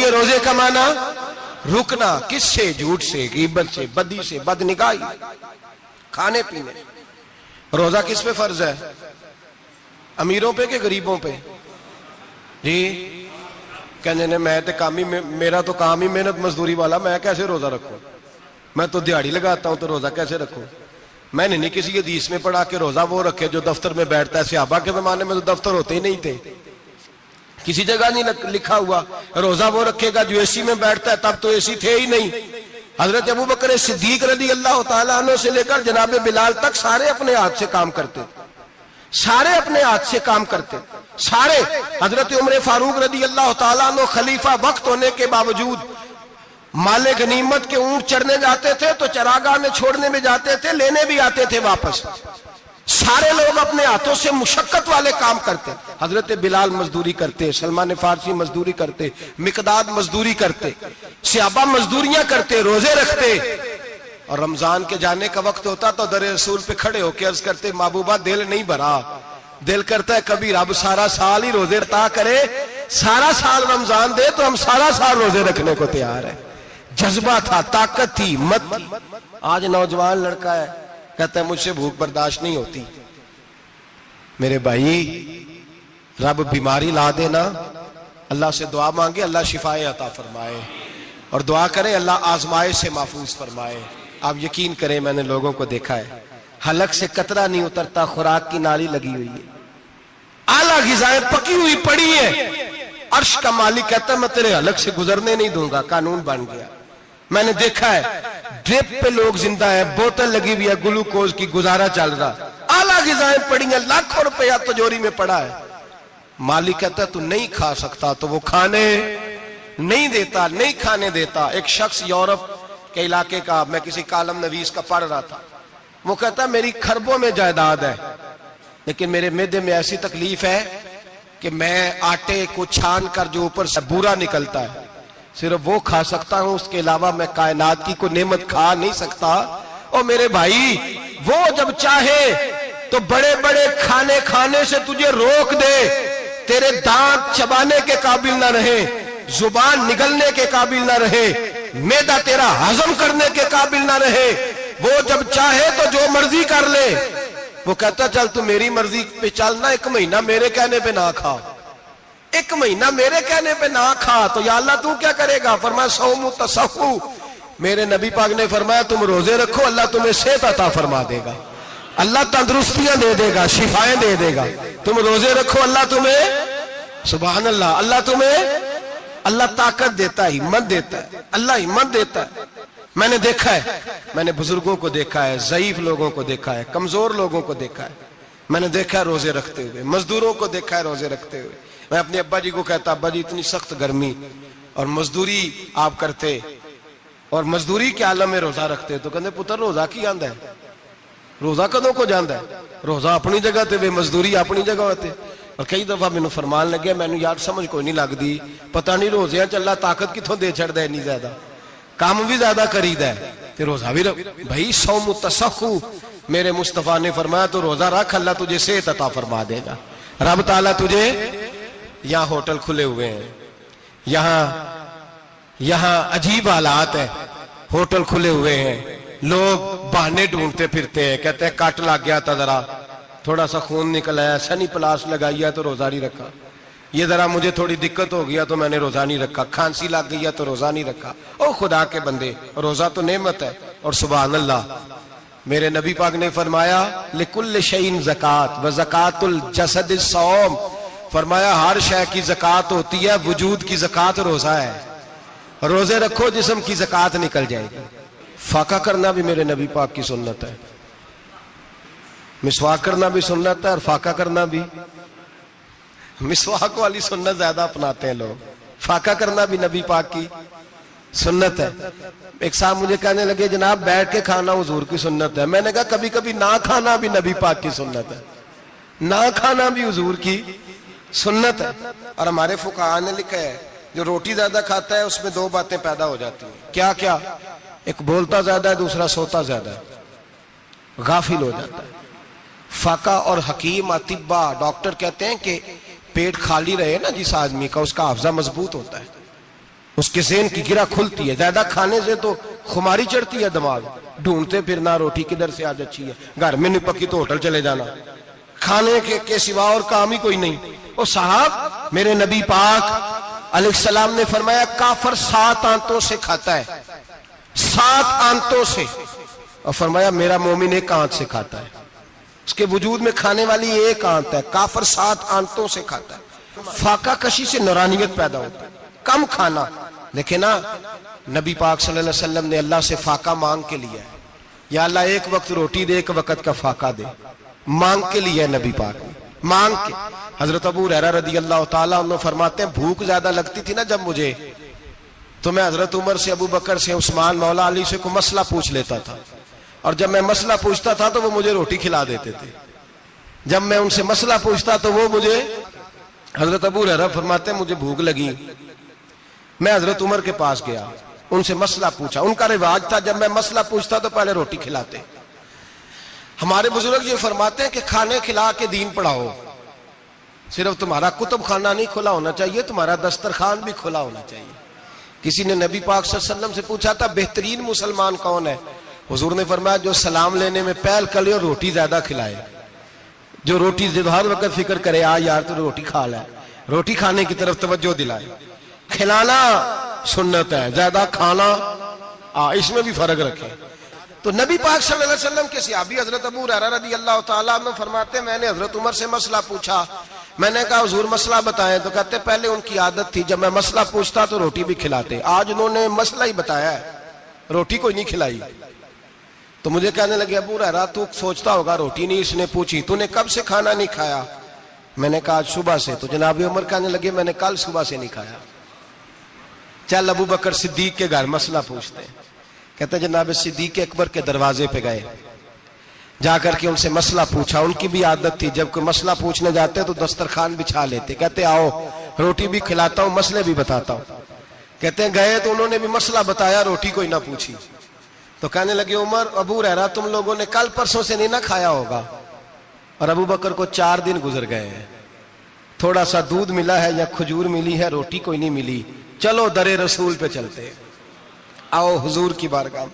ہے روزے کا معنی رکنا، کس سے؟ جھوٹ سے، غیبت سے، بدی سے، بد نگاہی، کھانے پینے۔ روزہ کس پہ فرض ہے؟ امیروں پہ کہ غریبوں پہ؟ جی کہنے نے میں میرا تو کام ہی محنت مزدوری والا، میں کیسے روزہ رکھوں؟ میں تو دیہڑی لگاتا ہوں تو روزہ کیسے رکھوں؟ میں نے نہیں کسی حدیث میں پڑھا کہ روزہ وہ رکھے جو دفتر میں بیٹھتا ہے۔ صحابہ کے زمانے میں تو دفتر ہوتے ہی نہیں تھے، کسی جگہ نہیں لکھا ہوا روزہ وہ رکھے گا جو اے سی میں بیٹھتا ہے، تب تو اے سی تھے ہی نہیں۔ حضرت ابو بکر صدیق رضی اللہ تعالیٰ عنہ سے لے کر جناب بلال تک سارے اپنے ہاتھ سے کام کرتے تھے، سارے اپنے ہاتھ سے کام کرتے سارے۔ حضرت عمر فاروق رضی اللہ تعالیٰ عنہ خلیفہ وقت ہونے کے باوجود مال غنیمت کے اونٹ چرنے جاتے تھے تو چراگاہ میں چھوڑنے میں جاتے تھے، لینے بھی آتے تھے واپس۔ سارے لوگ اپنے ہاتھوں سے مشقت والے کام کرتے۔ حضرت بلال مزدوری کرتے، سلمان فارسی مزدوری کرتے، مقداد مزدوری کرتے، صحابہ مزدوریاں کرتے، روزے رکھتے۔ اور رمضان کے جانے کا وقت ہوتا تو در رسول پہ کھڑے ہو کے عرض کرتے محبوبہ دل نہیں بھرا، دل کرتا ہے کبھی رب سارا سال ہی روزے عطا کرے، سارا سال رمضان دے تو ہم سارا سال روزے رکھنے کو تیار ہیں۔ جذبہ تھا، طاقت تھی، ہمت تھی۔ آج نوجوان لڑکا ہے کہتا ہے مجھ سے بھوک برداشت نہیں ہوتی۔ میرے بھائی رب بیماری لا دینا، اللہ سے دعا مانگے اللہ شفائے عطا فرمائے، اور دعا کرے اللہ آزمائش سے محفوظ فرمائے۔ آپ یقین کریں میں نے لوگوں کو دیکھا ہے حلق سے قطرہ نہیں اترتا، خوراک کی نالی لگی ہوئی ہے، اعلیٰ غذائیں پکی ہوئی پڑی ہیں، عرش کا مالک کہتا ہے میں تیرے حلق سے گزرنے نہیں دوں گا، قانون بن گیا۔ میں نے دیکھا ہے ڈرپ پہ لوگ زندہ ہے، بوتل لگی ہوئی ہے گلوکوز کی، گزارا چل رہا، اعلیٰ غذائیں پڑی ہیں، لاکھوں روپیہ تجوری میں پڑا ہے۔ مالک کہتا ہے تو نہیں کھا سکتا، تو وہ کھانے نہیں دیتا، نہیں کھانے دیتا۔ ایک شخص یورپ کے علاقے کا، میں کسی کالم نویس کا پڑھ رہا تھا، وہ کہتا ہے میری خربوں میں جائیداد ہے لیکن میرے معدے میں ایسی تکلیف ہے کہ میں آٹے کو چھان کر جو اوپر سے بورا نکلتا ہے صرف وہ کھا سکتا ہوں، اس کے علاوہ میں کائنات کی کوئی نعمت کھا نہیں سکتا۔ اور میرے بھائی وہ جب چاہے تو بڑے بڑے کھانے کھانے سے تجھے روک دے، تیرے دانت چبانے کے قابل نہ رہے، زبان نگلنے کے قابل نہ رہے، معدہ تیرا ہضم کرنے کے قابل نہ رہے، وہ جب چاہے تو جو مرضی کر لے۔ وہ کہتا چل تو میری مرضی پہ چلنا، ایک مہینہ میرے کہنے پہ نہ کھا، ایک مہینہ میرے کہنے پہ نہ کھا، تو یا اللہ تو کیا کرے گا؟ فرمایا صوم تصحو، میرے نبی پاک نے فرمایا تم روزے رکھو اللہ تمہیں صحت عطا فرما دے گا، اللہ تندرستیاں دے دے گا، شفائیں دے دے گا۔ تم روزے رکھو اللہ تمہیں، سبحان اللہ، اللہ تمہیں، اللہ طاقت دیتا ہے، ہمت دیتا ہے، اللہ ہمت دیتا ہے۔ میں نے دیکھا ہے، میں نے بزرگوں کو دیکھا ہے، ضعیف لوگوں کو دیکھا ہے، کمزور لوگوں کو دیکھا ہے، میں نے دیکھا ہے روزے رکھتے ہوئے، مزدوروں کو دیکھا ہے روزے رکھتے ہوئے۔ میں اپنے ابا جی کو کہتا ابا جی اتنی سخت گرمی اور مزدوری آپ کرتے اور مزدوری کے عالم میں روزہ رکھتے، تو کہتے پتر روزہ کی آندا ہے، روزہ کدوں کو جاندا ہے، روزہ اپنی جگہ تے وے مزدوری اپنی جگہ ہوتے۔ اور کئی دفعہ میں نے فرمان لگے میں نے یار سمجھ کوئی نہیں لگ دی، پتہ نہیں روزیاں چ اللہ طاقت کتوں دے چھڑ دے، نہیں زیادہ کام بھی زیادہ کرید ہے تے روزہ بھی رکھ۔ بھائی صوم تصحو میرے مصطفیٰ نے فرمایا تو روزہ رکھ اللہ تجھے صحت عطا فرما دے گا۔ رب تعالیٰ تجھے، یہاں ہوٹل کھلے ہوئے ہیں، یہاں عجیب حالات ہے، ہوٹل کھلے ہوئے ہیں، لوگ بہانے ڈھونڈتے پھرتے ہیں، کہتے ہیں کٹ لگ گیا تھا ذرا، تھوڑا سا خون نکل آیا، سنی پلاس لگائی ہے تو روزہ نہیں رکھا، یہ ذرا مجھے تھوڑی دقت ہو گیا تو میں نے روزہ نہیں رکھا، کھانسی لگ گئی ہے تو روزہ نہیں رکھا۔ او خدا کے بندے، روزہ تو نعمت ہے۔ اور سبحان اللہ میرے نبی پاک نے فرمایا لکل شیء زکات و زکات الجسد الصوم، فرمایا ہر شے کی زکات ہوتی ہے، وجود کی زکات روزہ ہے، روزے رکھو جسم کی زکات نکل جائے گی۔ فاقہ کرنا بھی میرے نبی پاک کی سنت ہے، مسواک کرنا بھی سنت ہے اور فاقہ کرنا بھی۔ مسواک والی سنت زیادہ اپناتے ہیں لوگ، فاقہ کرنا بھی نبی پاک کی سنت ہے۔ ایک صاحب مجھے کہنے لگے جناب بیٹھ کے کھانا حضور کی سنت ہے، میں نے کہا کبھی کبھی نہ کھانا بھی نبی پاک کی سنت ہے، نہ کھانا بھی حضور کی سنت ہے۔ اور ہمارے فقہاء نے لکھا ہے جو روٹی زیادہ کھاتا ہے اس میں دو باتیں پیدا ہو جاتی ہیں، کیا کیا؟ ایک بولتا زیادہ ہے، دوسرا سوتا زیادہ ہے، غافل ہو جاتا ہے۔ فقہ اور حکیم اطباء ڈاکٹر کہتے ہیں کہ پیٹ خالی رہے نا جس آدمی کا، اس کا حافظہ مضبوط ہوتا ہے، اس کے ذہن کی گرہ کھلتی ہے. زیادہ کھانے سے تو خماری چڑھتی ہے دماغ, ڈھونڈتے پھرنا روٹی کدھر سے آج اچھی ہے, گھر میں نہیں پکی تو ہوٹل چلے جانا, کھانے کے سوا اور کام ہی کوئی نہیں. اور صاحب میرے نبی پاک علیہ السلام نے فرمایا کافر 7 آنتوں سے کھاتا ہے, 7 آنتوں سے, اور فرمایا میرا مومن 1 آنت سے کھاتا ہے. اس کے وجود میں کھانے والی 1 آنت ہے, کافر 7 آنتوں سے کھاتا ہے. فاقہ کشی سے نورانیت پیدا ہوتا ہے, کم کھانا. دیکھیں نا نبی پاک صلی اللہ علیہ وسلم نے اللہ سے فاقہ مانگ کے لیا ہے, یا اللہ 1 وقت روٹی دے 1 وقت کا فاقہ دے, مانگ کے لیا ہے نبی پاک نے, مانگ کے. حضرت ابو ہریرہ رضی اللہ تعالیٰ عنہ فرماتے ہیں بھوک زیادہ لگتی تھی نا جب مجھے, تو میں حضرت عمر سے, ابو بکر سے, عثمان مولا علی سے کوئی مسئلہ پوچھ لیتا تھا, اور جب میں مسئلہ پوچھتا تھا تو وہ مجھے روٹی کھلا دیتے تھے. جب میں ان سے مسئلہ پوچھتا تو وہ مجھے, حضرت ابو ہریرہ فرماتے ہیں مجھے بھوک لگی, میں حضرت عمر کے پاس گیا, ان سے مسئلہ پوچھا. ان کا رواج تھا جب میں مسئلہ پوچھتا تو پہلے روٹی کھلاتے. ہمارے بزرگ یہ فرماتے ہیں کہ کھانے کھلا کے دین پڑھاؤ. صرف تمہارا کتب خانہ نہیں کھلا ہونا چاہیے, تمہارا دسترخوان بھی کھلا ہونا چاہیے. کسی نے نبی پاک صلی اللہ علیہ وسلم سے پوچھا تھا بہترین مسلمان کون ہے؟ حضور نے فرمایا جو سلام لینے میں پہل کرے اور روٹی زیادہ کھلائے. جو روٹی ہر وقت فکر کرے یار تو روٹی کھا لے, روٹی کھانے کی طرف توجہ دلائے. کھلانا سنت ہے, زیادہ کھانا اس میں بھی فرق رکھے. تو نبی پاک صلی اللہ علیہ وسلم کے صحابی حضرت ابو ہریرہ رضی اللہ تعالیٰ عنہ فرماتے ہیں میں نے حضرت عمر سے مسئلہ پوچھا, میں نے کہا حضور مسئلہ بتائیں, تو کہتے پہلے ان کی عادت تھی جب میں مسئلہ پوچھتا تو روٹی بھی کھلاتے, آج انہوں نے مسئلہ ہی بتایا ہے, روٹی کوئی نہیں کھلائی. تو مجھے کہنے لگے ابو ہریرہ تو سوچتا ہوگا روٹی نہیں اس نے پوچھی, تو نے کب سے کھانا نہیں کھایا؟ میں نے کہا آج صبح سے. تو جناب عمر کہنے لگے میں نے کل صبح سے نہیں کھایا. چل ابو بکر صدیق کے گھر مسئلہ پوچھتے ہیں. کہتے جناب صدیق اکبر کے دروازے پہ گئے, جا کر کے ان سے مسئلہ پوچھا. ان کی بھی عادت تھی جب کوئی مسئلہ پوچھنے جاتے تو دسترخوان بچھا لیتے, کہتے آؤ روٹی بھی کھلاتا ہوں مسئلے بھی بتاتا ہوں. کہتے ہیں گئے تو انہوں نے بھی مسئلہ بتایا, روٹی کوئی نہ پوچھی. تو کہنے لگے عمر ابو ہریرہ تم لوگوں نے کل پرسوں سے نہیں نہ کھایا ہوگا. اور ابو بکر کو 4 دن گزر گئے ہیں, تھوڑا سا دودھ ملا ہے یا کھجور ملی ہے, روٹی کوئی نہیں ملی. چلو در رسول پہ چلتے, آؤ حضور کی بارگاہ.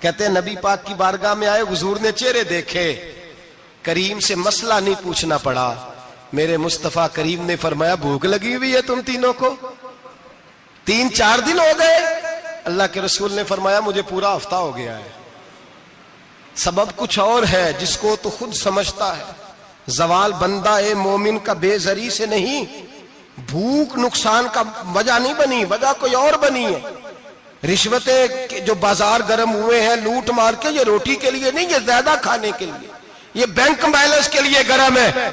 کہتے ہیں نبی پاک کی بارگاہ میں آئے, حضور نے چہرے دیکھے, کریم سے مسئلہ نہیں پوچھنا پڑا. میرے مصطفیٰ کریم نے فرمایا بھوک لگی ہوئی ہے تم تینوں کو, 3-4 دن ہو گئے. اللہ کے رسول نے فرمایا مجھے پورا ہفتہ ہو گیا ہے. سبب کچھ اور ہے جس کو تو خود سمجھتا ہے. زوال بندہ مومن کا بے زری سے نہیں, بھوک نقصان کا وجہ نہیں بنی, وجہ کوئی اور بنی ہے. رشوتیں جو بازار گرم ہوئے ہیں لوٹ مار کے, یہ روٹی کے لیے نہیں, یہ زیادہ کھانے کے لیے, یہ بینک بیلنس کے لیے گرم ہے.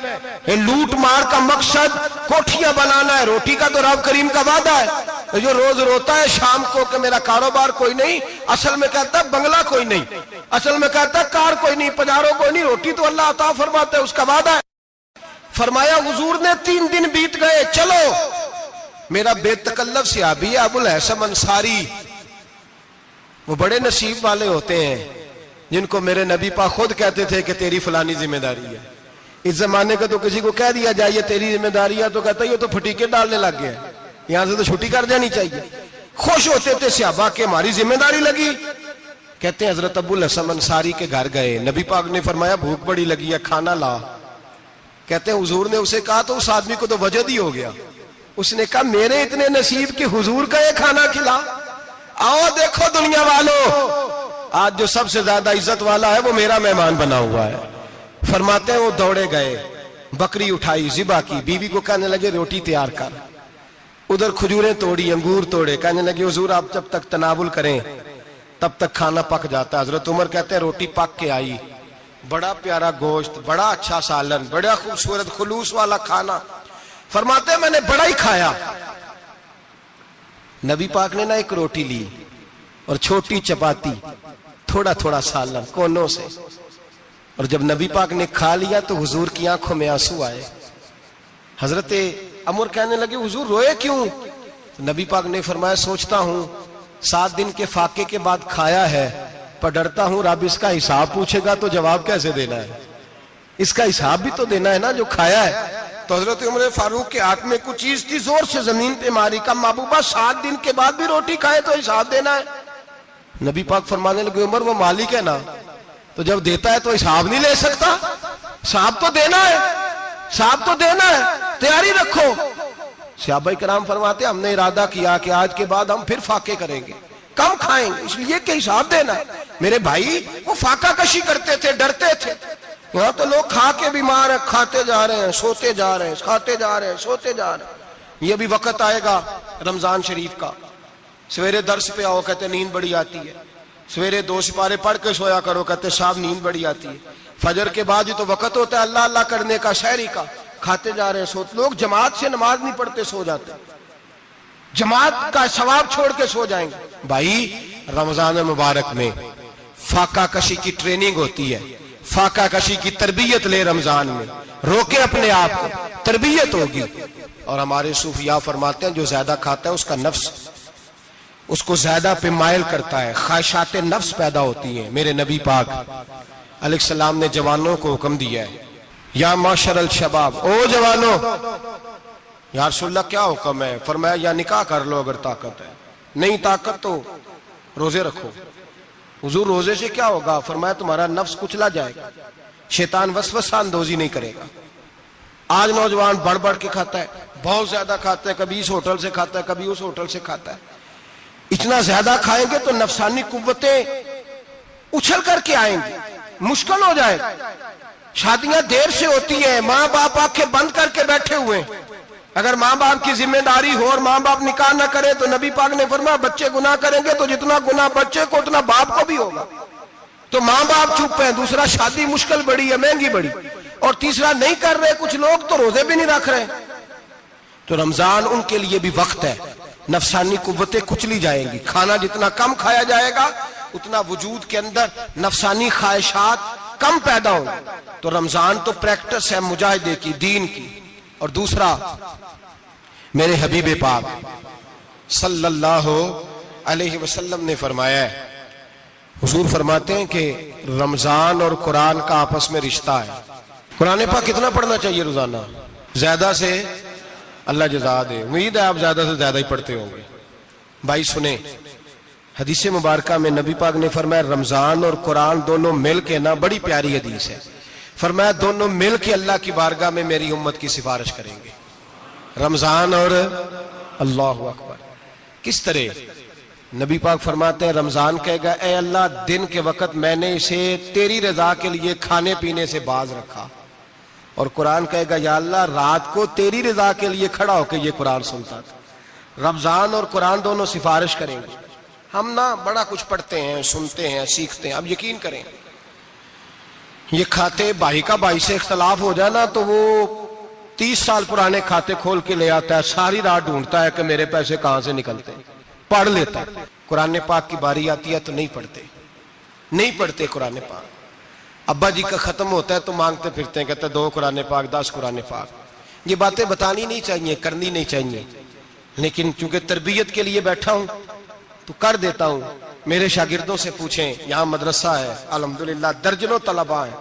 یہ لوٹ مار کا مقصد کوٹھیاں بنانا ہے, روٹی کا تو رب کریم کا وعدہ ہے. جو روز روتا ہے شام کو کہ میرا کاروبار کوئی نہیں, اصل میں کہتا ہے بنگلہ کوئی نہیں, اصل میں کہتا ہے کار کوئی نہیں, پجارو کوئی نہیں, روٹی تو اللہ عطا فرماتا ہے, اس کا وعدہ ہے. فرمایا حضور نے 3 دن بیت گئے, چلو. میرا بے تکلف صحابی ہے ابو الحسن انصاری, وہ بڑے نصیب والے ہوتے ہیں جن کو میرے نبی پاک خود کہتے تھے کہ تیری فلانی ذمہ داری ہے. اس زمانے کا تو کسی کو کہہ دیا جائے تیری ذمہ داری ہے تو کہتا ہے یہ تو پھٹیکے ڈالنے لگ گیا, یہاں سے تو چھٹی کر جانی چاہیے. خوش ہوتے تھے صحابہ کہ ہماری ذمہ داری لگی. کہتے ہیں حضرت ابو الحسن انصاری کے گھر گئے, نبی پاک نے فرمایا بھوک بڑی لگی ہے کھانا لا. کہتے ہیں حضور نے اسے کہا تو اس آدمی کو تو وجد ہی ہو گیا. اس نے کہا میرے اتنے نصیب کہ حضور کا یہ کھانا کھلا. آؤ دیکھو دنیا والو, آج جو سب سے زیادہ عزت والا ہے وہ میرا مہمان بنا ہوا ہے. فرماتے ہیں وہ دوڑے گئے, بکری اٹھائی, ذبح کی, بیوی کو کہنے لگے روٹی تیار کر. ادھر کھجوریں توڑی, انگور توڑے, کہنے لگے حضور آپ جب تک تناول کریں تب تک کھانا پک جاتا ہے. حضرت عمر کہتے ہیں روٹی پک کے آئی, بڑا پیارا گوشت, بڑا اچھا سالن, بڑا خوبصورت خلوص والا کھانا. فرماتے ہیں میں نے بڑا ہی کھایا. نبی پاک نے نہ ایک روٹی لی اور چھوٹی چپاتی, تھوڑا تھوڑا سالن کونوں سے, اور جب نبی پاک نے کھا لیا تو حضور کی آنکھوں میں آنسو آئے. حضرت عمر کہنے لگے حضور روئے کیوں؟ نبی پاک نے فرمایا سوچتا ہوں 7 دن کے فاقے کے بعد کھایا ہے, پر ڈرتا ہوں رب اس کا حساب پوچھے گا تو جواب کیسے دینا ہے, اس کا حساب بھی تو دینا ہے نا جو کھایا ہے. تو حضرت عمر فاروق کے ہاتھ میں کچھ چیز تھی، زور سے زمین پہ ماری، کہا محبوبہ 7 دن کے بعد بھی روٹی کھائے تو حساب دینا ہے۔ نبی پاک فرمانے لگے عمر وہ مالک ہے نا، تو جب دیتا ہے تو حساب نہیں لے سکتا، حساب تو دینا ہے، حساب تو دینا ہے، تیاری رکھو۔ صحابہ کرام فرماتے ہم نے ارادہ کیا کہ آج کے بعد ہم پھر فاقے کریں گے، کم کھائیں گے، اس لیے کہ حساب دینا ہے۔ میرے بھائی وہ فاقہ کشی کرتے تھے، ڈرتے تھے۔ یہاں تو لوگ کھا کے بیمار ہیں، کھاتے جا رہے ہیں، سوتے جا رہے ہیں، کھاتے جا رہے ہیں، سوتے جا رہے ہیں۔ یہ بھی وقت آئے گا رمضان شریف کا، سویرے درس پہ آؤ کہتے نیند بڑی آتی ہے، سویرے 2 سپارے پڑھ کے سویا کرو کہتے صاحب نیند بڑی آتی ہے، فجر کے بعد ہی تو وقت ہوتا ہے اللہ اللہ کرنے کا، سحری کا، کھاتے جا رہے ہیں، سوتے۔ لوگ جماعت سے نماز نہیں پڑھتے سو جاتے، جماعت کا ثواب چھوڑ کے سو جائیں گے۔ بھائی رمضان مبارک میں فاقہ کشی کی ٹریننگ ہوتی ہے، فاقہ کشی کی تربیت لے، رمضان میں روکے اپنے آپ کو، تربیت ہوگی۔ اور ہمارے صوفیاء فرماتے ہیں جو زیادہ کھاتا ہے اس کا نفس اس کو زیادہ پہ مائل کرتا ہے، خواہشات نفس پیدا ہوتی ہیں۔ میرے نبی پاک علیہ السلام نے جوانوں کو حکم دیا ہے، یا معاشر الشباب، او جوانوں، یا رسول اللہ کیا حکم ہے؟ فرمایا یا نکاح کر لو اگر طاقت ہے، نہیں طاقت تو روزے رکھو۔ حضور روزے سے کیا ہوگا؟ فرمایا تمہارا نفس کچلا جائے گا، شیطان وسوسہ اندوزی نہیں کرے گا۔ آج نوجوان بڑھ بڑھ کے کھاتا ہے، بہت زیادہ کھاتا ہے، کبھی اس ہوٹل سے کھاتا ہے، کبھی اس ہوٹل سے کھاتا ہے۔ اتنا زیادہ کھائیں گے تو نفسانی قوتیں اچھل کر کے آئیں گی، مشکل ہو جائے گا۔ شادیاں دیر سے ہوتی ہیں، ماں باپ آنکھیں بند کر کے بیٹھے ہوئے ہیں۔ اگر ماں باپ کی ذمہ داری ہو اور ماں باپ نکاح نہ کرے تو نبی پاک نے فرمایا بچے گناہ کریں گے تو جتنا گناہ بچے کو اتنا باپ کو بھی ہوگا۔ تو ماں باپ چپ ہیں، دوسرا شادی مشکل بڑی ہے، مہنگی بڑی، اور تیسرا نہیں کر رہے کچھ لوگ تو روزے بھی نہیں رکھ رہے۔ تو رمضان ان کے لیے بھی وقت ہے، نفسانی قوتیں کچلی جائیں گی، کھانا جتنا کم کھایا جائے گا اتنا وجود کے اندر نفسانی خواہشات کم پیدا ہوں۔ تو رمضان تو پریکٹس ہے مجاہدے کی، دین کی۔ اور دوسرا میرے حبیب پاک صلی اللہ علیہ وسلم نے فرمایا ہے، حضور فرماتے ہیں کہ رمضان اور قرآن کا آپس میں رشتہ ہے۔ قرآن پاک کتنا پڑھنا چاہیے روزانہ؟ زیادہ سے اللہ جزا دے، امید ہے آپ زیادہ سے زیادہ ہی پڑھتے ہوں گے۔ بھائی سنیں، حدیث مبارکہ میں نبی پاک نے فرمایا رمضان اور قرآن دونوں مل کے نا، بڑی پیاری حدیث ہے، فرمایا دونوں مل کے اللہ کی بارگاہ میں میری امت کی سفارش کریں گے، رمضان اور اللہ اکبر۔ کس طرح؟ نبی پاک فرماتے ہیں رمضان کہے گا اے اللہ دن کے وقت میں نے اسے تیری رضا کے لیے کھانے پینے سے باز رکھا، اور قرآن کہے گا یا اللہ رات کو تیری رضا کے لیے کھڑا ہو کے یہ قرآن سنتا تھا۔ رمضان اور قرآن دونوں سفارش کریں گے۔ ہم نا بڑا کچھ پڑھتے ہیں، سنتے ہیں، سیکھتے ہیں، اب یقین کریں یہ کھاتے بھائی کا بھائی سے اختلاف ہو جائے نا تو وہ 30 سال پرانے کھاتے کھول کے لے آتا ہے، ساری رات ڈھونڈتا ہے کہ میرے پیسے کہاں سے نکلتے ہیں، پڑھ لیتا ہے۔ قرآن پاک کی باری آتی ہے تو نہیں پڑھتے قرآن پاک۔ ابا جی کا ختم ہوتا ہے تو مانگتے پھرتے ہیں، کہتے ہیں 2 قرآن پاک 10 قرآن پاک۔ یہ باتیں بتانی نہیں چاہیے، کرنی نہیں چاہیے، لیکن چونکہ تربیت کے لیے بیٹھا ہوں تو کر دیتا ہوں۔ میرے شاگردوں سے پوچھیں، یہاں مدرسہ ہے الحمدللہ، درجنوں طلباء ہیں،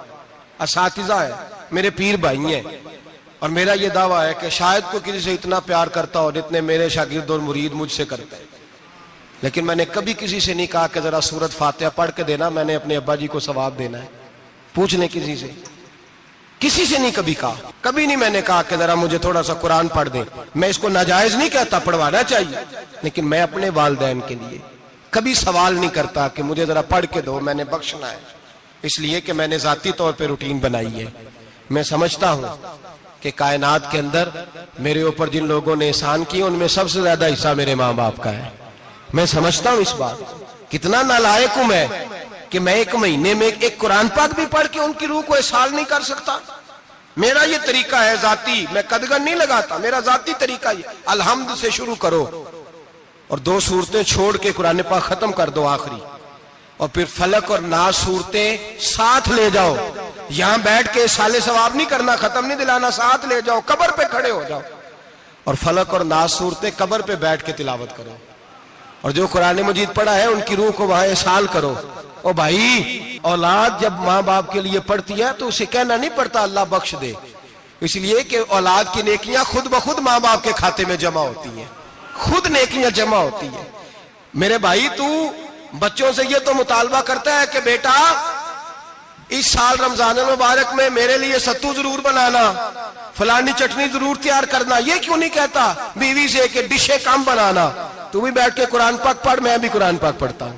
اساتذہ ہیں، میرے پیر بھائی ہیں، اور میرا یہ دعویٰ ہے کہ شاید کوئی کسی سے اتنا پیار کرتا ہو جتنے میرے شاگرد اور مرید مجھ سے کرتے ہیں، لیکن میں نے کبھی کسی سے نہیں کہا کہ ذرا سورت فاتحہ پڑھ کے دینا، میں نے اپنے ابا جی کو ثواب دینا ہے۔ پوچھ لیں کسی سے نہیں کبھی کہا، کبھی نہیں میں نے کہا کہ ذرا مجھے تھوڑا سا قرآن پڑھ دیں۔ میں اس کو ناجائز نہیں کہتا، پڑھوانا چاہیے، لیکن میں اپنے والدین کے لیے کبھی سوال نہیں کرتا کہ مجھے ذرا پڑھ کے دو، میں نے بخشنا ہے، اس لیے کہ میں نے ذاتی طور پہ روٹین بنائی ہے۔ میں سمجھتا ہوں کہ کائنات کے اندر میرے اوپر جن لوگوں نے احسان کیے ان میں سب سے زیادہ حصہ میرے ماں باپ کا ہے۔ میں سمجھتا ہوں اس بات، کتنا نالائق ہوں میں کہ میں 1 مہینے میں ایک قرآن پاک بھی پڑھ کے ان کی روح کو احسان نہیں کر سکتا۔ میرا یہ طریقہ ہے ذاتی، میں قدغن نہیں لگاتا، میرا ذاتی طریقہ یہ، الحمد سے شروع کرو اور 2 سورتیں چھوڑ کے قرآن پاک ختم کر دو آخری، اور پھر فلق اور ناس صورتیں ساتھ لے جاؤ۔ یہاں بیٹھ کے سالے ثواب نہیں کرنا، ختم نہیں دلانا، ساتھ لے جاؤ، قبر پہ کھڑے ہو جاؤ اور فلق اور ناس صورتیں قبر پہ بیٹھ کے تلاوت کرو، اور جو قرآن مجید پڑھا ہے ان کی روح کو وہاں احسال کرو۔ او بھائی، اولاد جب ماں باپ کے لیے پڑھتی ہے تو اسے کہنا نہیں پڑتا اللہ بخش دے، اس لیے کہ اولاد کی نیکیاں خود بخود ماں باپ کے کھاتے میں جمع ہوتی ہیں، خود نیکیاں جمع ہوتی ہیں۔ میرے بھائی تو بچوں سے یہ تو مطالبہ کرتا ہے کہ بیٹا اس سال رمضان المبارک میں میرے لیے ستو ضرور بنانا، فلانی چٹنی ضرور تیار کرنا، یہ کیوں نہیں کہتا بیوی سے کہ ڈشیں کم بنانا، تو بھی بیٹھ کے قرآن پاک پڑھ، میں بھی قرآن پاک پڑھتا ہوں،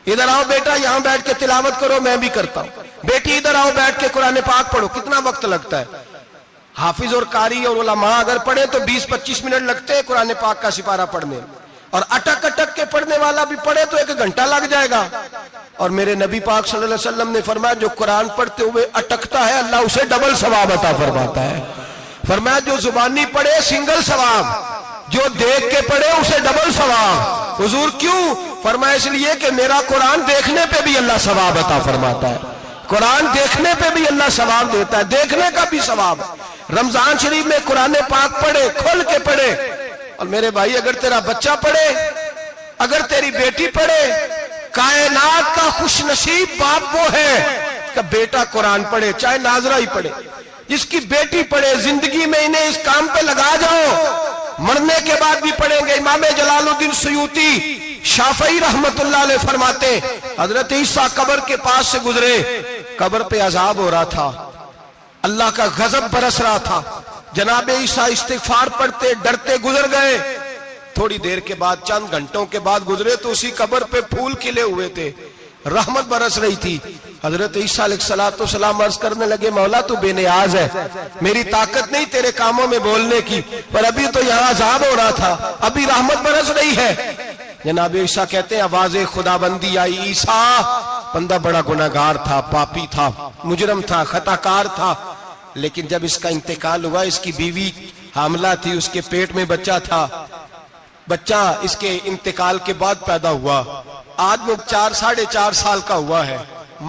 ادھر آؤ بیٹا یہاں بیٹھ کے تلاوت کرو، میں بھی کرتا ہوں، بیٹی ادھر آؤ بیٹھ کے قرآن پاک پڑھو۔ کتنا وقت لگتا ہے؟ حافظ اور قاری اور علماء اگر پڑھے تو 20-25 منٹ لگتے ہیں قرآن پاک کا سپارہ پڑھنے، اور اٹک اٹک کے پڑھنے والا بھی پڑھے تو 1 گھنٹہ لگ جائے گا۔ اور میرے نبی پاک صلی اللہ علیہ وسلم نے فرمایا جو قرآن پڑھتے ہوئے اٹکتا ہے اللہ اسے ڈبل ثواب عطا فرماتا ہے۔ فرمایا جو زبانی پڑھے سنگل ثواب، جو دیکھ کے پڑھے اسے ڈبل ثواب۔ حضور کیوں؟ فرمایا اس لیے کہ میرا قرآن دیکھنے پہ بھی اللہ ثواب عطا فرماتا ہے، قرآن دیکھنے پہ بھی اللہ ثواب دیتا ہے، دیکھنے کا بھی ثواب۔ رمضان شریف میں قرآن پاک پڑھے، کھول کے پڑھے۔ اور میرے بھائی اگر تیرا بچہ پڑھے، اگر تیری بیٹی پڑھے، کائنات کا خوش نصیب باپ وہ ہے کہ بیٹا قرآن پڑھے، چاہے ناظرہ ہی پڑھے، جس کی بیٹی پڑھے۔ زندگی میں انہیں اس کام پہ لگا جاؤ، مرنے کے بعد بھی پڑھیں گے۔ امام جلال الدین سیوطی شافعی رحمت اللہ علیہ فرماتے حضرت عیسیٰ قبر کے پاس سے گزرے، قبر پہ عذاب ہو رہا تھا، اللہ کا غضب برس رہا تھا، جناب عیسیٰ استغفار پڑھتے ڈرتے گزر گئے۔ تھوڑی دیر کے بعد، چند گھنٹوں کے بعد گزرے تو اسی قبر پہ پھول کھلے ہوئے تھے، رحمت برس رہی تھی۔ حضرت عیسیٰ علیہ السلام عرض کرنے لگے مولا تو بے نیاز ہے، میری طاقت نہیں تیرے کاموں میں بولنے کی، پر ابھی تو یہاں عذاب ہو رہا تھا، ابھی رحمت برس رہی ہے۔ جناب عیسیٰ کہتے ہیں آواز خدا بندی آئی، عیسیٰ بندہ بڑا گناہگار تھا، پاپی تھا، مجرم تھا، خطا کار تھا، لیکن جب اس کا انتقال ہوا، اس کی بیوی حاملہ تھی، اس کے پیٹ میں بچہ تھا، بچہ اس کے انتقال کے بعد پیدا ہوا، آج وہ 4-4.5 سال کا ہوا ہے،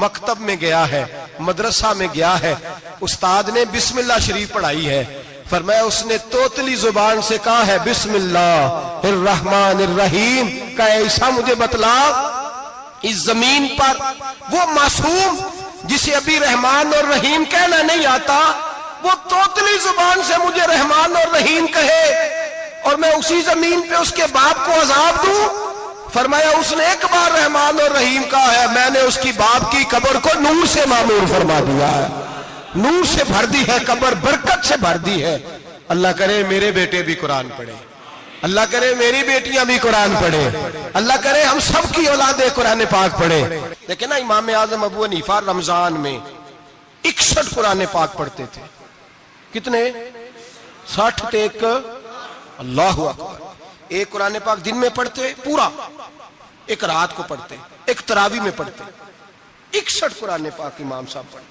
مکتب میں گیا ہے، مدرسہ میں گیا ہے، استاد نے بسم اللہ شریف پڑھائی ہے، فرمایا اس نے توتلی زبان سے کہا ہے بسم اللہ الرحمن الرحیم، کہا عیسیٰ مجھے بتلا اس زمین پر وہ معصوم جسے ابھی رحمان اور رحیم کہنا نہیں آتا، وہ توتلی زبان سے مجھے رحمان اور رحیم کہے اور میں اسی زمین پہ اس کے باپ کو عذاب دوں؟ فرمایا اس نے ایک بار رحمان اور رحیم کہا ہے، میں نے اس کی باپ کی قبر کو نور سے معمور فرما دیا ہے، نور سے بھر دی ہے قبر، برکت سے بھر دی ہے۔ اللہ کرے میرے بیٹے بھی قرآن پڑھے، اللہ کرے میری بیٹیاں بھی قرآن پڑھے، اللہ کرے ہم سب کی اولادیں قرآن پاک پڑھے۔ لیکن نا امام اعظم ابو حنیفہ رمضان میں 61 قرآن پاک پڑھتے تھے۔ کتنے؟ 60 تھے ایک، اللہ اکبر، ایک قرآن پاک دن میں پڑھتے پورا، ایک رات کو پڑھتے، ایک تراویح میں پڑھتے، 61 قرآن پاک امام صاحب پڑھتے۔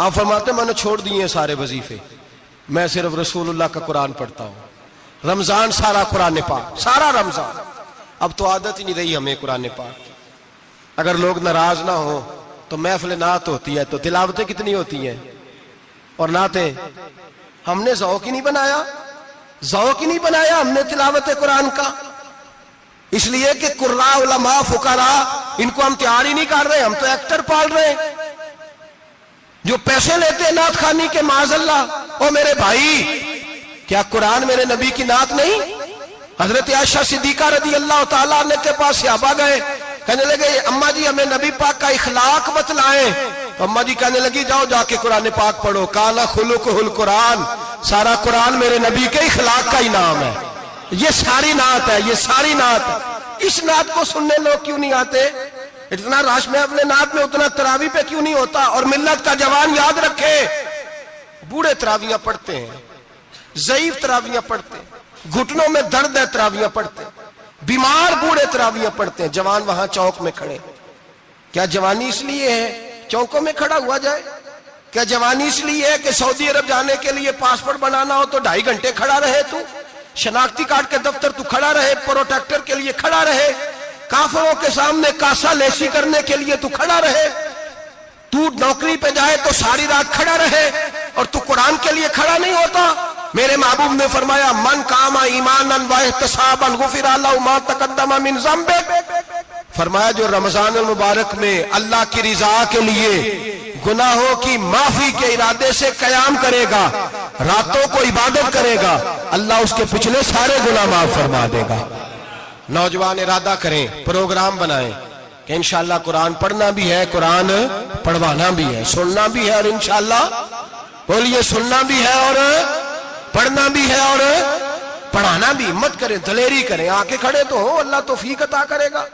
آپ فرماتے میں نے چھوڑ دیے سارے وظیفے، میں صرف رسول اللہ کا قرآن پڑھتا ہوں، رمضان سارا قرآن پاک، سارا رمضان۔ اب تو عادت ہی نہیں رہی ہمیں قرآن پاک کی، اگر لوگ ناراض نہ ہوں تو محفل نعت ہوتی ہے تو تلاوتیں کتنی ہوتی ہیں، اور نعتیں ہم نے ذوق ہی نہیں بنایا، ذوق ہی نہیں بنایا ہم نے تلاوت قرآن کا، اس لیے کہ قراء علماء فقراء ان کو ہم تیار ہی نہیں کر رہے، ہم تو ایکٹر پال رہے ہیں جو پیسے لیتے ہیں نعت خوانی کے، معاذ اللہ۔ او میرے بھائی کیا قرآن میرے نبی کی نعت نہیں؟ حضرت عائشہ صدیقہ رضی اللہ تعالیٰ عنہ کے پاس صحابہ گئے، کہنے لگے اماں جی ہمیں نبی پاک کا اخلاق بتلائیں، تو اماں جی کہنے لگی جاؤ جا کے قرآن پاک پڑھو، کالا خلقہ القرآن، سارا قرآن میرے نبی کے اخلاق کا ہی نام ہے، یہ ساری نعت ہے، یہ ساری نعت ہے۔ اس نعت کو سننے لوگ کیوں نہیں آتے؟ اتنا راش میں اپنے نعت میں اتنا تراویح پہ کیوں نہیں ہوتا؟ اور ملت کا جوان یاد رکھے، بوڑھے تراویحاں پڑھتے ہیں، ضعیف تراویحاں پڑھتے ہیں، گھٹنوں میں درد ہے تراویحاں پڑھتے ہیں، بیمار بوڑھے تراویحاں پڑھتے ہیں، جوان وہاں چوک میں کھڑے۔ کیا جوانی اس لیے ہے چوکوں میں کھڑا ہوا جائے؟ کیا جوانی اس لیے ہے کہ سعودی عرب جانے کے لیے پاسپورٹ بنانا ہو تو 2.5 گھنٹے کھڑا رہے تو، شناختی کارڈ کے دفتر تو کھڑا رہے، پروٹیکٹر کے لیے کھڑا رہے، کافروں کے سامنے کاسا لیسی کرنے کے لیے تو کھڑا رہے، تو نوکری پہ جائے تو ساری رات کھڑا رہے، اور تو قرآن کے لیے کھڑا نہیں ہوتا؟ میرے محبوب نے فرمایا من قام ایمانا واحتسابا غفر له ما تقدم من ذنبه، فرمایا جو رمضان المبارک میں اللہ کی رضا کے لیے گناہوں کی معافی کے ارادے سے قیام کرے گا، راتوں کو عبادت کرے گا، اللہ اس کے پچھلے سارے گناہ معاف فرما دے گا۔ نوجوان ارادہ کریں، پروگرام بنائیں کہ انشاءاللہ قرآن پڑھنا بھی ہے، قرآن پڑھوانا بھی ہے، سننا بھی ہے، اور انشاءاللہ بولیے سننا بھی ہے اور پڑھنا بھی ہے اور پڑھانا بھی۔ ہمت کریں، دلیری کریں، آ کے کھڑے تو ہو، اللہ توفیق عطا کرے گا۔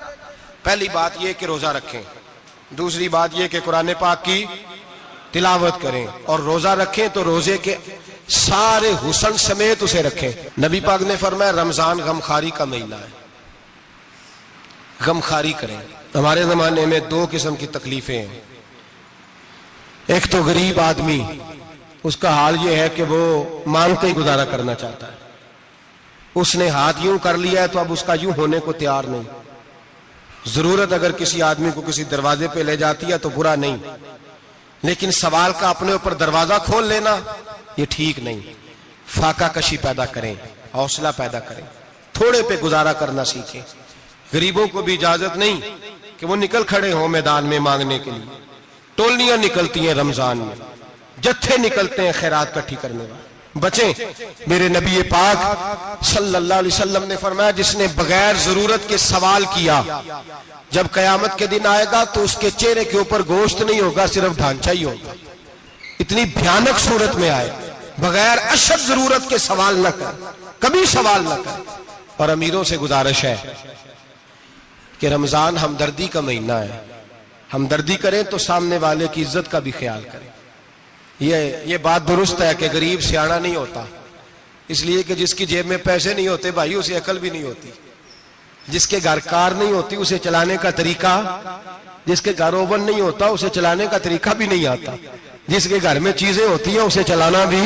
پہلی بات یہ کہ روزہ رکھیں، دوسری بات یہ کہ قرآن پاک کی تلاوت کریں، اور روزہ رکھیں تو روزے کے سارے حسن سمیت اسے رکھیں۔ نبی پاک نے فرمایا رمضان غمخواری کا مہینہ ہے، غمخواری کریں۔ ہمارے زمانے میں دو قسم کی تکلیفیں ہیں، ایک تو غریب آدمی، اس کا حال یہ ہے کہ وہ مانگتے ہی گزارا کرنا چاہتا ہے، اس نے ہاتھ یوں کر لیا ہے تو اب اس کا یوں ہونے کو تیار نہیں۔ ضرورت اگر کسی آدمی کو کسی دروازے پہ لے جاتی ہے تو برا نہیں، لیکن سوال کا اپنے اوپر دروازہ کھول لینا یہ ٹھیک نہیں۔ فاقہ کشی پیدا کریں، حوصلہ پیدا کریں، تھوڑے پہ گزارا کرنا سیکھیں۔ غریبوں کو بھی اجازت نہیں کہ وہ نکل کھڑے ہوں میدان میں مانگنے کے لیے۔ ٹولیاں نکلتی ہیں رمضان میں، جتھے نکلتے ہیں خیرات اکٹھی کرنے والے۔ بچیں، میرے نبی پاک صلی اللہ علیہ وسلم نے فرمایا جس نے بغیر ضرورت کے سوال کیا، جب قیامت کے دن آئے گا تو اس کے چہرے کے اوپر گوشت نہیں ہوگا، صرف ڈھانچہ ہی ہوگا۔ اتنی بھیانک صورت میں آئے، بغیر اشد ضرورت کے سوال نہ کر، کبھی سوال نہ کر۔ اور امیروں سے گزارش ہے کہ رمضان ہمدردی کا مہینہ ہے، ہمدردی کریں تو سامنے والے کی عزت کا بھی خیال کریں۔ یہ بات درست ہے کہ غریب سیاڑا نہیں ہوتا، اس لیے کہ جس کی جیب میں پیسے نہیں ہوتے بھائی اسے عقل بھی نہیں ہوتی، جس کے گھر کار نہیں ہوتی اسے چلانے کا طریقہ، جس کے گھر اوون نہیں ہوتا اسے چلانے کا طریقہ بھی نہیں آتا، جس کے گھر میں چیزیں ہوتی ہیں اسے چلانا بھی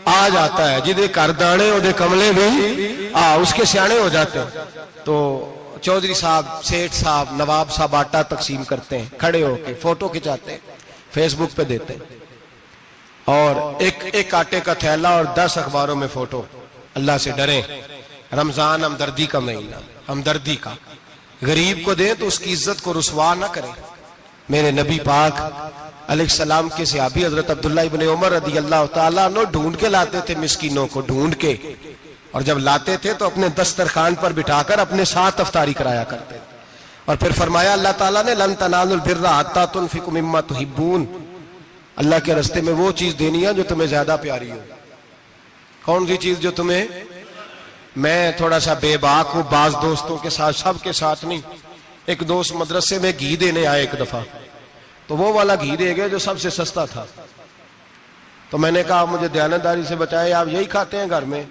آ جاتا ہے، جدے گھر دانے اودے کملے بھی اس کے سیانے ہو جاتے ہیں۔ تو چودھری صاحب، سیٹھ صاحب، نواب صاحب آٹا تقسیم کرتے ہیں، کھڑے ہو کے فوٹو کھچاتے ہیں، فیس بک پہ دیتے ہیں، اور ایک آٹے کا تھیلا اور 10 اخباروں میں فوٹو۔ اللہ سے ڈریں، رمضان ہمدردی کا مہینہ، ہمدردی کا۔ غریب کو دیں تو اس کی عزت کو رسوا نہ کریں۔ میرے نبی پاک علیہ السلام کے صحابی حضرت عبداللہ ابن عمر رضی اللہ تعالیٰ عنہ ڈھونڈ کے لاتے تھے مسکینوں کو، ڈھونڈ کے، اور جب لاتے تھے تو اپنے دسترخوان پر بٹھا کر اپنے ساتھ افطاری کرایا کرتے تھے۔ اور پھر فرمایا اللہ تعالیٰ نے لن تنالوا البر حتی تنفقوا مما تحبون، اللہ کے راستے میں وہ چیز دینی ہے جو تمہیں زیادہ پیاری ہو۔ کون سی چیز جو تمہیں؟ میں تھوڑا سا بے باک ہوں، بعض دوستوں کے ساتھ، سب کے ساتھ نہیں۔ ایک دوست مدرسے میں گھی دینے آئے ایک دفعہ، تو وہ والا گھی دے گئے جو سب سے سستا تھا۔ تو میں نے کہا مجھے دیانتداری سے بچائے، آپ یہی کھاتے ہیں گھر میں؟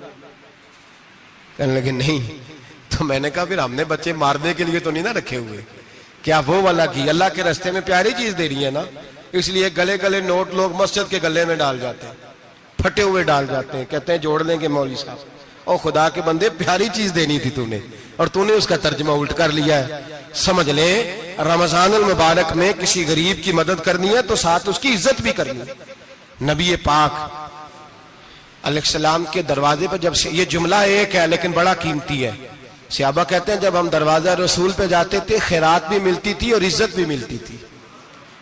کہنے لگے نہیں۔ تو میں نے کہا پھر ہم نے بچے مارنے کے لیے تو نہیں نہ رکھے ہوئے، کیا وہ والا گھی اللہ کے راستے میں پیاری چیز دے رہی ہے نا، اس لیے گلے گلے نوٹ لوگ مسجد کے گلے میں ڈال جاتے ہیں، پھٹے ہوئے ڈال جاتے ہیں، کہتے ہیں جوڑ لیں گے مولوی صاحب۔ اور خدا کے بندے، پیاری چیز دینی تھی تو نے، اور تو نے اس کا ترجمہ الٹ کر لیا ہے۔ سمجھ لیں رمضان المبارک میں کسی غریب کی مدد کرنی ہے تو ساتھ اس کی عزت بھی کرنی ہے۔ نبی پاک علیہ السلام کے دروازے پہ جب سے، یہ جملہ ایک ہے لیکن بڑا قیمتی ہے، صحابہ کہتے ہیں جب ہم دروازہ رسول پہ جاتے تھے خیرات بھی ملتی تھی اور عزت بھی ملتی تھی۔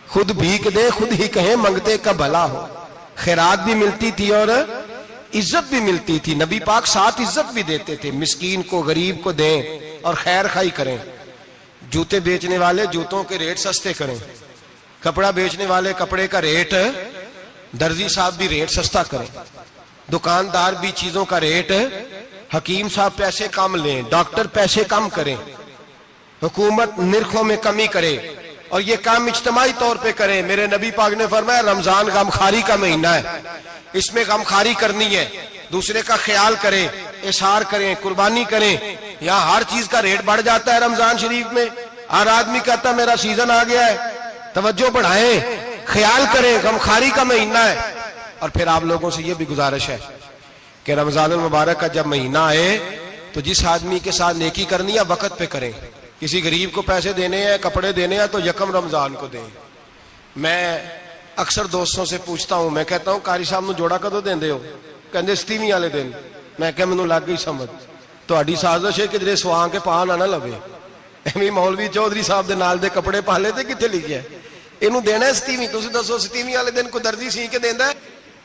خود بھیک دے خود ہی کہیں منگتے کا بھلا ہو، خیرات بھی ملتی تھی اور عزت بھی ملتی تھی۔ نبی پاک ساتھ عزت بھی دیتے تھے، مسکین کو، غریب کو دیں اور خیر خائی کریں۔ جوتے بیچنے والے جوتوں کے ریٹ سستے کریں، کپڑا بیچنے والے کپڑے کا ریٹ، درزی صاحب بھی ریٹ سستا کریں، دکاندار بھی چیزوں کا ریٹ، حکیم صاحب پیسے کم لیں، ڈاکٹر پیسے کم کریں، حکومت نرخوں میں کمی کرے، اور یہ کام اجتماعی طور پہ کریں۔ میرے نبی پاک نے فرمایا رمضان غمخواری کا مہینہ ہے، اس میں غمخواری کرنی ہے، دوسرے کا خیال کریں، اظہار کریں، قربانی کریں۔ یہاں ہر چیز کا ریٹ بڑھ جاتا ہے رمضان شریف میں، ہر آدمی کہتا ہے میرا سیزن آ گیا ہے، توجہ بڑھائیں، خیال کریں، غمخواری کا مہینہ ہے۔ اور پھر آپ لوگوں سے یہ بھی گزارش ہے کہ رمضان المبارک کا جب مہینہ آئے تو جس آدمی کے ساتھ نیکی کرنی ہے وقت پہ کریں۔ کسی غریب کو پیسے دینے ہیں، کپڑے دینے ہیں تو یکم رمضان کو دیں۔ میں اکثر دوستوں سے پوچھتا ہوں، میں کہتا ہوں قاری صاحب نو جوڑا کدو دیندے ہو؟ کہندے 27ویں والے دن۔ میں کہ مینوں لگ گئی سمجھ، تہاڈی سازش ہے کہ جڑے سواں کے پا نہ لوے۔ ایویں مولوی چودھری صاحب دے نال دے کپڑے پا لے تے کتنے لکھیا ہے؟ ਇਹਨੂੰ ਦੇਣਾ ਸਤੀਵੀਂ। ਤੁਸੀਂ ਦੱਸੋ ਸਤੀਵੀਂ ਵਾਲੇ ਦਿਨ ਕੋਈ ਦਰਜੀ ਸੀ ਕੇ ਦਿੰਦਾ?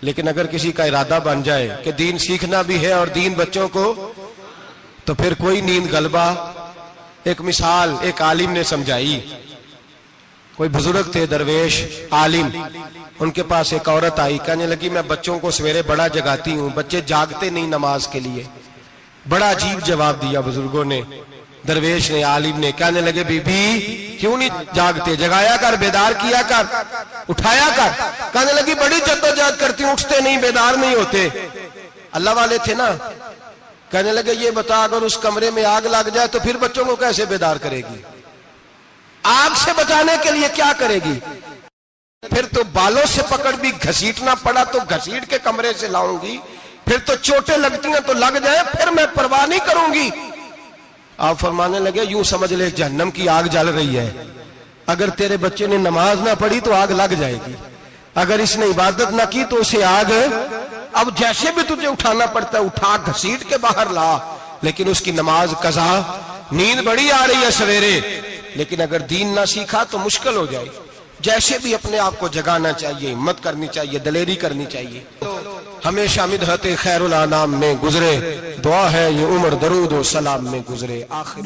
لیکن اگر کسی کا ارادہ بن جائے کہ دین سیکھنا بھی ہے اور دین بچوں کو، تو پھر کوئی نیند غلبہ۔ ایک مثال ایک عالم نے سمجھائی، کوئی بزرگ تھے درویش عالم، ان کے پاس ایک عورت آئی، کہنے لگی میں بچوں کو سویرے بڑا جگاتی ہوں، بچے جاگتے نہیں نماز کے لیے۔ بڑا عجیب جواب دیا بزرگوں نے، درویش نے، عالم نے، کہنے لگے بی بی کیوں نہیں جاگتے، جگایا کر، بیدار کیا کر، اٹھایا کر۔ کہنے لگی بڑی جدوجہد کرتی ہوں، اٹھتے نہیں، بیدار نہیں ہوتے۔ اللہ والے تھے نا۔ کہنے لگے یہ بتا اگر اس کمرے میں آگ لگ جائے تو پھر بچوں کو کیسے بیدار کرے گی؟ آگ سے بچانے کے لیے کیا کرے گی؟ پھر تو بالوں سے پکڑ بھی گھسیٹنا پڑا تو گھسیٹ کے کمرے سے لاؤں گی، پھر تو چوٹیں لگتی ہیں تو لگ جائیں، پھر میں پرواہ نہیں کروں گی۔ آپ فرمانے لگے یوں سمجھ لے جہنم کی آگ جل رہی ہے، اگر تیرے بچے نے نماز نہ پڑھی تو آگ لگ جائے گی، اگر اس نے عبادت نہ کی تو اسے آگ، اب جیسے بھی تجھے اٹھانا پڑتا ہے اٹھا گھسیٹ کے باہر لا، لیکن اس کی نماز قضا۔ نیند بڑی آ رہی ہے سویرے، لیکن اگر دین نہ سیکھا تو مشکل ہو جائے۔ جیسے بھی اپنے آپ کو جگانا چاہیے، ہمت کرنی چاہیے، دلیری کرنی چاہیے۔ ہمیشہ مدحت خیر الانام میں گزرے، دعا ہے یہ عمر درود و سلام میں گزرے۔ آخر